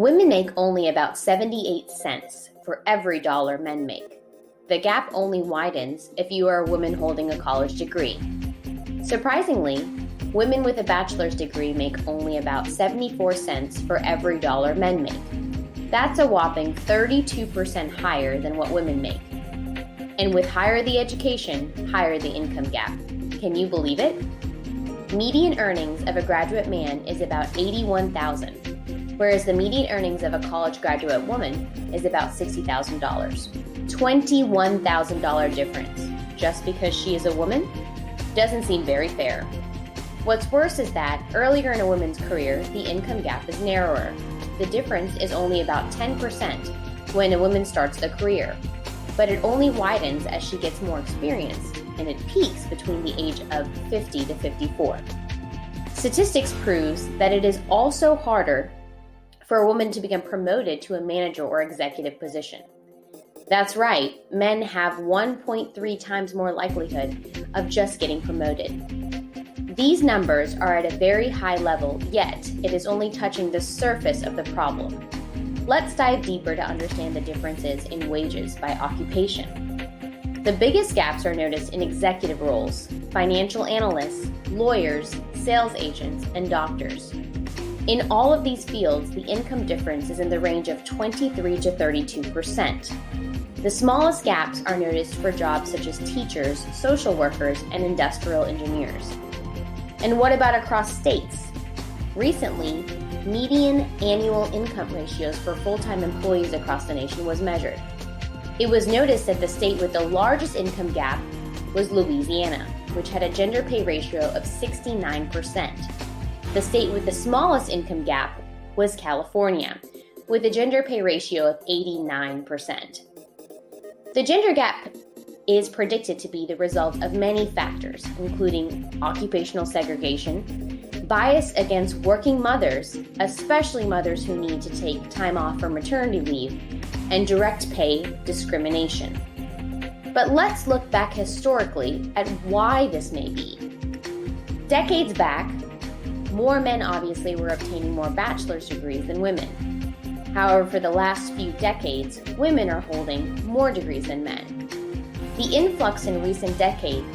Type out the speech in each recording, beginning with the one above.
Women make only about 78 cents for every dollar men make. The gap only widens if you are a woman holding a college degree. Surprisingly, women with a bachelor's degree make only about 74 cents for every dollar men make. That's a whopping 32% higher than what women make. And with higher the education, higher the income gap. Can you believe it? Median earnings of a graduate man is about $81,000, whereas the median earnings of a college graduate woman is about $60,000. $21,000 difference just because she is a woman? Doesn't seem very fair. What's worse is that earlier in a woman's career, the income gap is narrower. The difference is only about 10% when a woman starts the career, but it only widens as she gets more experience, and it peaks between the age of 50 to 54. Statistics proves that it is also harder for a woman to become promoted to a manager or executive position. That's right, men have 1.3 times more likelihood of just getting promoted. These numbers are at a very high level, yet it is only touching the surface of the problem. Let's dive deeper to understand the differences in wages by occupation. The biggest gaps are noticed in executive roles, financial analysts, lawyers, sales agents, and doctors. In all of these fields, the income difference is in the range of 23 to 32%. The smallest gaps are noticed for jobs such as teachers, social workers, and industrial engineers. And what about across states? Recently, median annual income ratios for full-time employees across the nation was measured. It was noticed that the state with the largest income gap was Louisiana, which had a gender pay ratio of 69%. The state with the smallest income gap was California, with a gender pay ratio of 89%. The gender gap is predicted to be the result of many factors, including occupational segregation, bias against working mothers, especially mothers who need to take time off for maternity leave, and direct pay discrimination. But let's look back historically at why this may be. Decades back, more men obviously were obtaining more bachelor's degrees than women. However, for the last few decades, women are holding more degrees than men. The influx in recent decades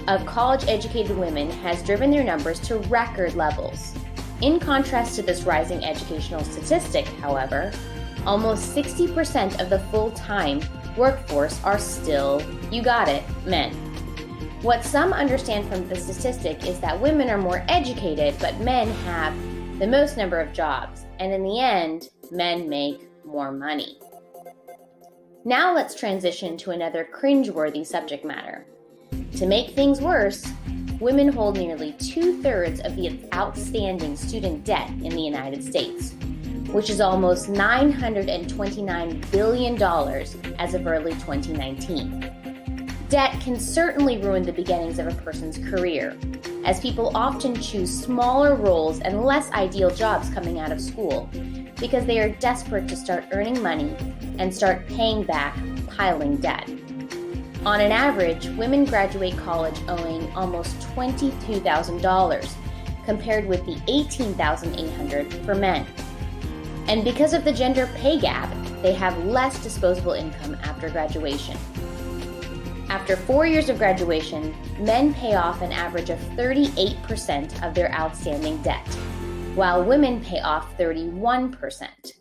of college-educated women has driven their numbers to record levels. In contrast to this rising educational statistic, however, almost 60% of the full-time workforce are still, you got it, men. What some understand from the statistic is that women are more educated, but men have the most number of jobs, and in the end, men make more money. Now let's transition to another cringeworthy subject matter. To make things worse, women hold nearly 2/3 of the outstanding student debt in the United States, which is almost $929 billion as of early 2019. Debt can certainly ruin the beginnings of a person's career, as people often choose smaller roles and less ideal jobs coming out of school because they are desperate to start earning money and start paying back piling debt. On an average, women graduate college owing almost $22,000 compared with the $18,800 for men. And because of the gender pay gap, they have less disposable income after graduation. After 4 years of graduation, men pay off an average of 38% of their outstanding debt, while women pay off 31%.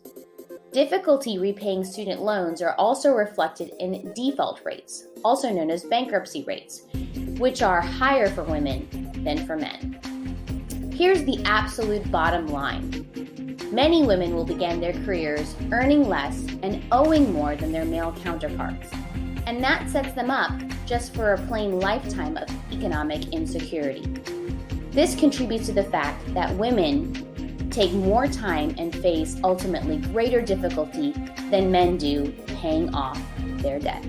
Difficulty repaying student loans are also reflected in default rates, also known as bankruptcy rates, which are higher for women than for men. Here's the absolute bottom line. Many women will begin their careers earning less and owing more than their male counterparts, and that sets them up just for a plain lifetime of economic insecurity. This contributes to the fact that women take more time and face ultimately greater difficulty than men do paying off their debt.